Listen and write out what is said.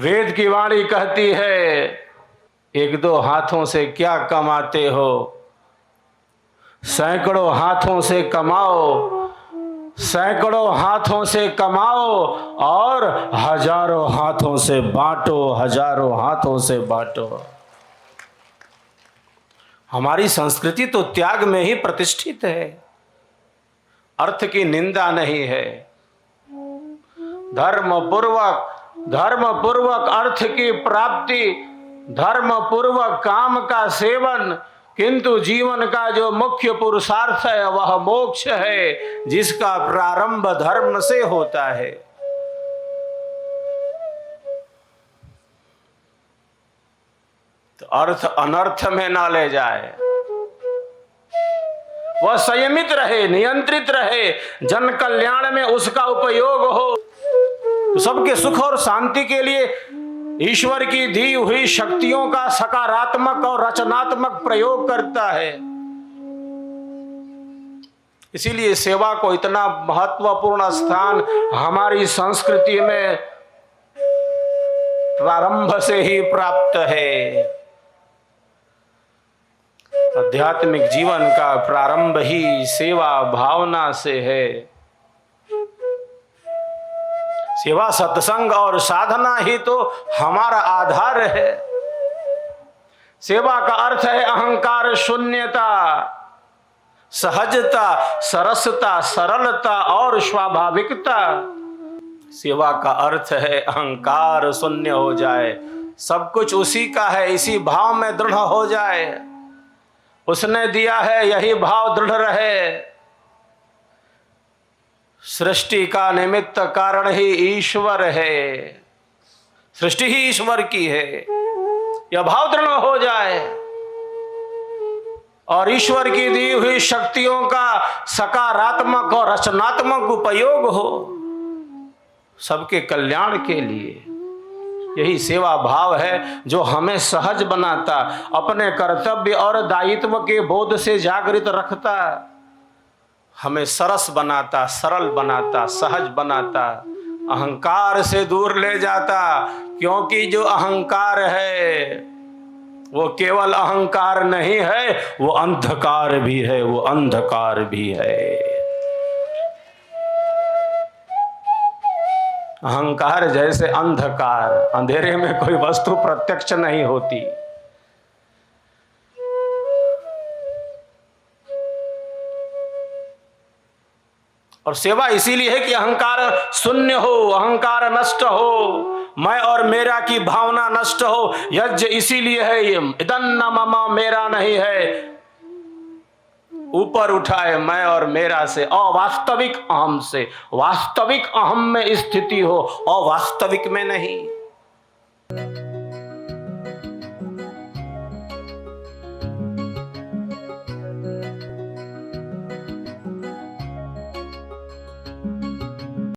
वेद की वाणी कहती है, एक दो हाथों से क्या कमाते हो, सैकड़ों हाथों से कमाओ, सैकड़ों हाथों से कमाओ और हजारों हाथों से बांटो, हजारों हाथों से बांटो। हमारी संस्कृति तो त्याग में ही प्रतिष्ठित है, अर्थ की निंदा नहीं है। धर्म पूर्वक अर्थ की प्राप्ति, धर्म पूर्वक काम का सेवन, किंतु जीवन का जो मुख्य पुरुषार्थ है वह मोक्ष है, जिसका प्रारंभ धर्म से होता है। तो अर्थ अनर्थ में ना ले जाए, वह संयमित रहे, नियंत्रित रहे, जन कल्याण में उसका उपयोग हो, तो सबके सुख और शांति के लिए ईश्वर की दी हुई शक्तियों का सकारात्मक और रचनात्मक प्रयोग करता है। इसीलिए सेवा को इतना महत्वपूर्ण स्थान हमारी संस्कृति में प्रारंभ से ही प्राप्त है। आध्यात्मिक जीवन का प्रारंभ ही सेवा भावना से है। सेवा, सत्संग और साधना ही तो हमारा आधार है। सेवा का अर्थ है अहंकार शून्यता, सहजता, सरसता, सरलता और स्वाभाविकता। सेवा का अर्थ है अहंकार शून्य हो जाए, सब कुछ उसी का है, इसी भाव में दृढ़ हो जाए। उसने दिया है, यही भाव दृढ़ रहे। सृष्टि का निमित्त कारण ही ईश्वर है, सृष्टि ही ईश्वर की है, यह भाव दृढ़ हो जाए और ईश्वर की दी हुई शक्तियों का सकारात्मक और रचनात्मक उपयोग हो सबके कल्याण के लिए। यही सेवा भाव है जो हमें सहज बनाता, अपने कर्तव्य और दायित्व के बोध से जागृत रखता, हमें सरस बनाता, सरल बनाता, सहज बनाता, अहंकार से दूर ले जाता। क्योंकि जो अहंकार है वो केवल अहंकार नहीं है, वो अंधकार भी है, वो अंधकार भी है। अहंकार जैसे अंधकार, अंधेरे में कोई वस्तु प्रत्यक्ष नहीं होती। और सेवा इसीलिए है कि अहंकार शून्य हो, अहंकार नष्ट हो, मैं और मेरा की भावना नष्ट हो। यज्ञ इसीलिए है, इदन्न मम, मेरा नहीं है, ऊपर उठाए मैं और मेरा से, अवास्तविक अहम से वास्तविक अहम में स्थिति हो, अवास्तविक में नहीं।